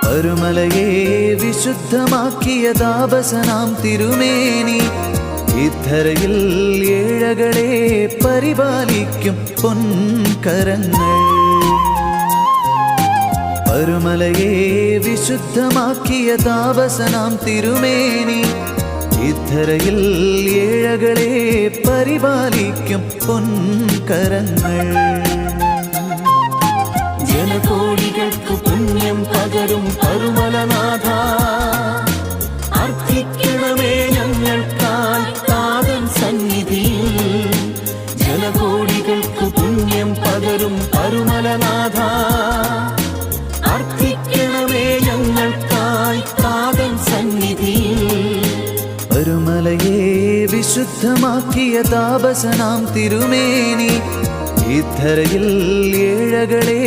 പരുമലയെ വിശുദ്ധമാക്കിയ താപസനാം തിരുമേനി ഇദ്ധരയിൽ ഏഴകളെ പരിപാലിക്കും പൊൻകരങ്ങൾ. പരുമലയെ വിശുദ്ധമാക്കിയ താപസനാം തിരുമേനി ഇദ്ധരയിൽ ഏഴകളെ പരിപാലിക്കും പൊൻകരങ്ങൾ. ജനകോടികൾക്ക് പുണ്യം പകരും പരുമലനാഥ, അർത്ഥിക്കണമേ ഞങ്ങൾക്കായി താതൻ സന്നിധിയിൽ. ജനകോടികൾക്ക് പുണ്യം പകരും പരുമലനാഥ, അർത്ഥിക്കണമേ ഞങ്ങൾക്കായി താതൻ സന്നിധിയിൽ. പരുമലയെ വിശുദ്ധമാക്കിയ താപസനാം തിരുമേനി ഇദ്ധരയിൽ ഏഴകളെ